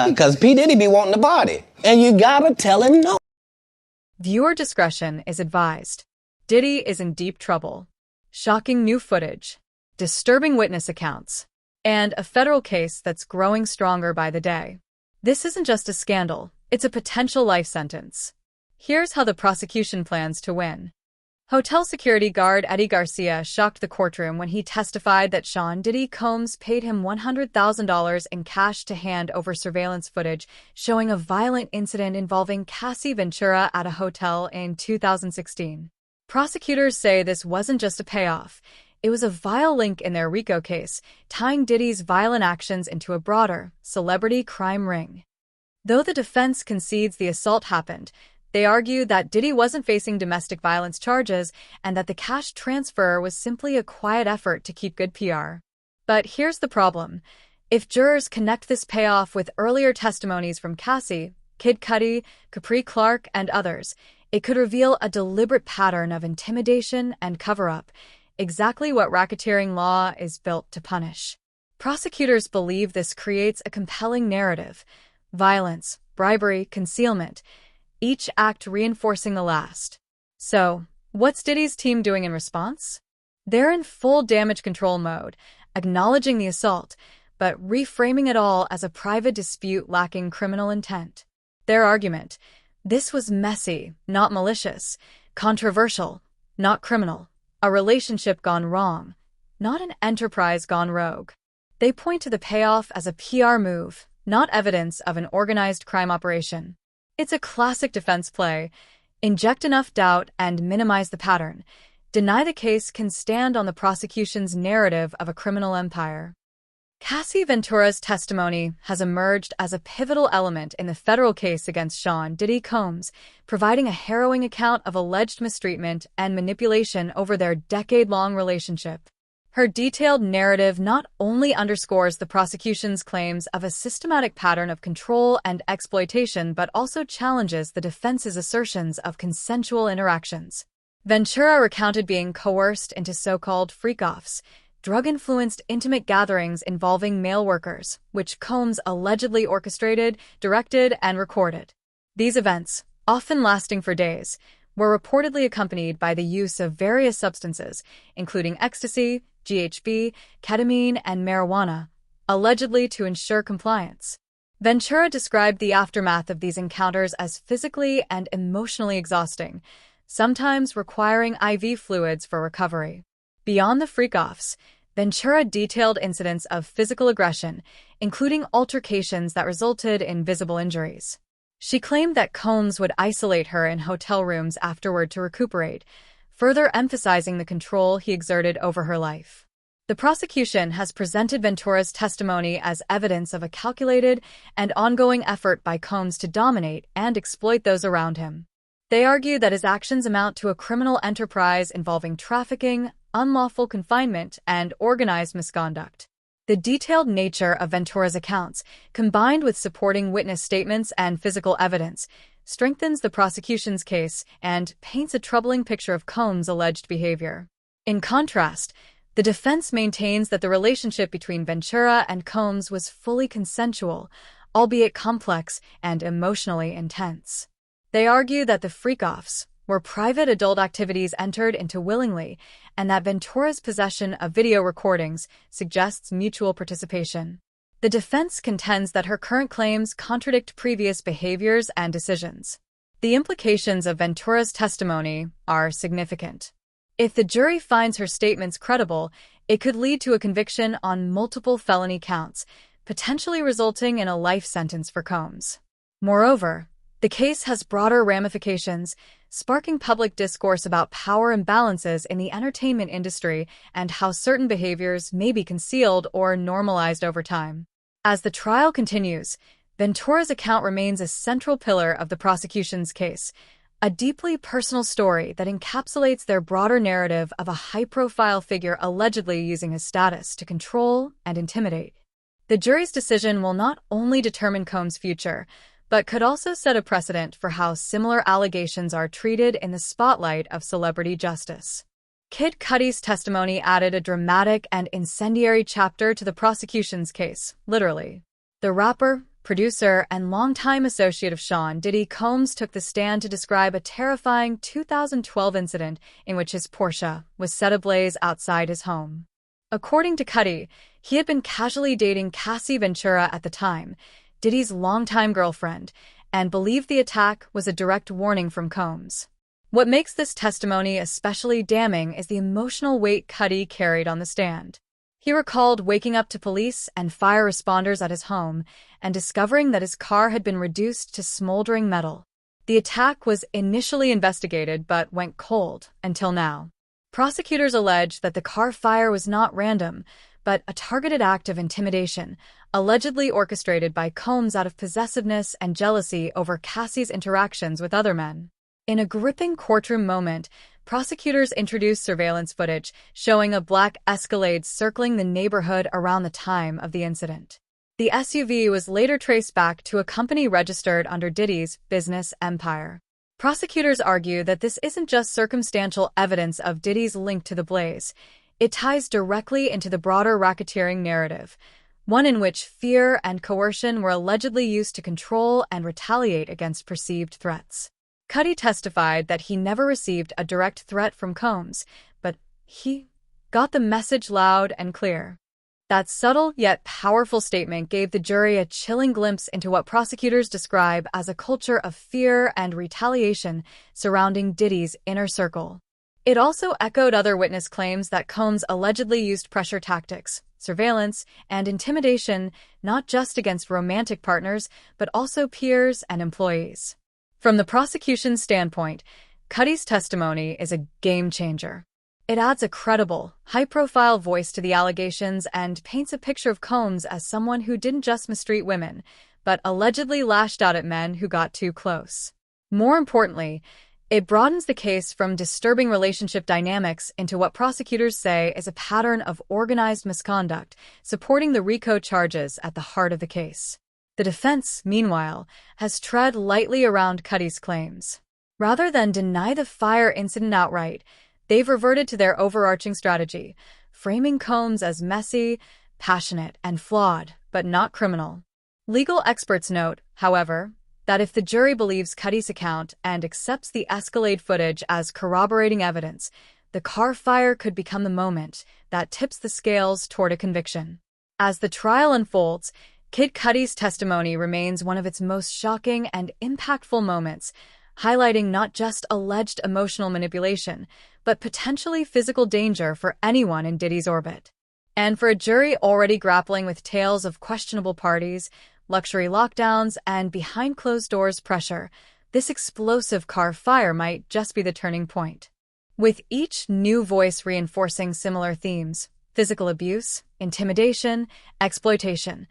Because P. Diddy be wanting to party. And you gotta tell him no. Viewer discretion is advised. Diddy is in deep trouble. Shocking new footage, disturbing witness accounts, and a federal case that's growing stronger by the day. This isn't just a scandal, it's a potential life sentence. Here's how the prosecution plans to win. Hotel security guard Eddie Garcia shocked the courtroom when he testified that Sean Diddy Combs paid him $100,000 in cash to hand over surveillance footage showing a violent incident involving Cassie Ventura at a hotel in 2016. Prosecutors say this wasn't just a payoff. It was a vile link in their RICO case, tying Diddy's violent actions into a broader, celebrity crime ring. Though the defense concedes the assault happened, they argue that Diddy wasn't facing domestic violence charges and that the cash transfer was simply a quiet effort to keep good PR. But here's the problem. If jurors connect this payoff with earlier testimonies from Cassie, Kid Cudi, Capri Clark, and others, it could reveal a deliberate pattern of intimidation and cover-up, exactly what racketeering law is built to punish. Prosecutors believe this creates a compelling narrative. Violence, bribery, concealment, each act reinforcing the last. So, what's Diddy's team doing in response? They're in full damage control mode, acknowledging the assault, but reframing it all as a private dispute lacking criminal intent. Their argument: this was messy, not malicious, controversial, not criminal, a relationship gone wrong, not an enterprise gone rogue. They point to the payoff as a PR move, not evidence of an organized crime operation. It's a classic defense play. Inject enough doubt and minimize the pattern. Deny the case can stand on the prosecution's narrative of a criminal empire. Cassie Ventura's testimony has emerged as a pivotal element in the federal case against Sean Diddy Combs, providing a harrowing account of alleged mistreatment and manipulation over their decade-long relationship. Her detailed narrative not only underscores the prosecution's claims of a systematic pattern of control and exploitation but also challenges the defense's assertions of consensual interactions. Ventura recounted being coerced into so-called freak-offs, drug-influenced intimate gatherings involving male workers, which Combs allegedly orchestrated, directed, and recorded. These events, often lasting for days, were reportedly accompanied by the use of various substances, including ecstasy, GHB, ketamine, and marijuana, allegedly to ensure compliance. Ventura described the aftermath of these encounters as physically and emotionally exhausting, sometimes requiring IV fluids for recovery. Beyond the freak-offs, Ventura detailed incidents of physical aggression, including altercations that resulted in visible injuries. She claimed that Combs would isolate her in hotel rooms afterward to recuperate, further emphasizing the control he exerted over her life. The prosecution has presented Ventura's testimony as evidence of a calculated and ongoing effort by Combs to dominate and exploit those around him. They argue that his actions amount to a criminal enterprise involving trafficking, unlawful confinement, and organized misconduct. The detailed nature of Ventura's accounts, combined with supporting witness statements and physical evidence, strengthens the prosecution's case and paints a troubling picture of Combs' alleged behavior. In contrast, the defense maintains that the relationship between Ventura and Combs was fully consensual, albeit complex and emotionally intense. They argue that the freak-offs were private adult activities entered into willingly, and that Ventura's possession of video recordings suggests mutual participation. The defense contends that her current claims contradict previous behaviors and decisions. The implications of Ventura's testimony are significant. If the jury finds her statements credible, it could lead to a conviction on multiple felony counts, potentially resulting in a life sentence for Combs. Moreover, the case has broader ramifications, sparking public discourse about power imbalances in the entertainment industry and how certain behaviors may be concealed or normalized over time. As the trial continues, Ventura's account remains a central pillar of the prosecution's case, a deeply personal story that encapsulates their broader narrative of a high-profile figure allegedly using his status to control and intimidate. The jury's decision will not only determine Combs' future, but could also set a precedent for how similar allegations are treated in the spotlight of celebrity justice. Kid Cudi's testimony added a dramatic and incendiary chapter to the prosecution's case, literally. The rapper, producer and longtime associate of Sean Diddy Combs, took the stand to describe a terrifying 2012 incident in which his Porsche was set ablaze outside his home. According to Cuddy, he had been casually dating Cassie Ventura at the time, Diddy's longtime girlfriend, and believed the attack was a direct warning from Combs. What makes this testimony especially damning is the emotional weight Cuddy carried on the stand. He recalled waking up to police and fire responders at his home and discovering that his car had been reduced to smoldering metal. The attack was initially investigated but went cold until now. Prosecutors allege that the car fire was not random, but a targeted act of intimidation, allegedly orchestrated by Combs out of possessiveness and jealousy over Cassie's interactions with other men. In a gripping courtroom moment, prosecutors introduced surveillance footage showing a black Escalade circling the neighborhood around the time of the incident. The SUV was later traced back to a company registered under Diddy's business empire. Prosecutors argue that this isn't just circumstantial evidence of Diddy's link to the blaze. It ties directly into the broader racketeering narrative, one in which fear and coercion were allegedly used to control and retaliate against perceived threats. Cuddy testified that he never received a direct threat from Combs, but he got the message loud and clear. That subtle yet powerful statement gave the jury a chilling glimpse into what prosecutors describe as a culture of fear and retaliation surrounding Diddy's inner circle. It also echoed other witness claims that Combs allegedly used pressure tactics, surveillance, and intimidation not just against romantic partners, but also peers and employees. From the prosecution's standpoint, Cuddy's testimony is a game-changer. It adds a credible, high-profile voice to the allegations and paints a picture of Combs as someone who didn't just mistreat women, but allegedly lashed out at men who got too close. More importantly, it broadens the case from disturbing relationship dynamics into what prosecutors say is a pattern of organized misconduct, supporting the RICO charges at the heart of the case. The defense, meanwhile, has tread lightly around Cuddy's claims. Rather than deny the fire incident outright, they've reverted to their overarching strategy, framing Combs as messy, passionate, and flawed, but not criminal. Legal experts note, however, that if the jury believes Cuddy's account and accepts the Escalade footage as corroborating evidence, the car fire could become the moment that tips the scales toward a conviction. As the trial unfolds, Kid Cudi's testimony remains one of its most shocking and impactful moments, highlighting not just alleged emotional manipulation, but potentially physical danger for anyone in Diddy's orbit. And for a jury already grappling with tales of questionable parties, luxury lockdowns, and behind-closed-doors pressure, this explosive car fire might just be the turning point. With each new voice reinforcing similar themes, physical abuse, intimidation, exploitation,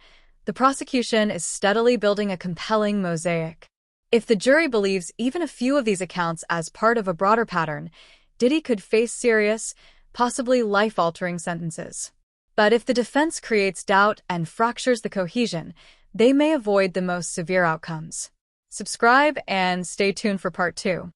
the prosecution is steadily building a compelling mosaic. If the jury believes even a few of these accounts as part of a broader pattern, Diddy could face serious, possibly life-altering sentences. But if the defense creates doubt and fractures the cohesion, they may avoid the most severe outcomes. Subscribe and stay tuned for part 2.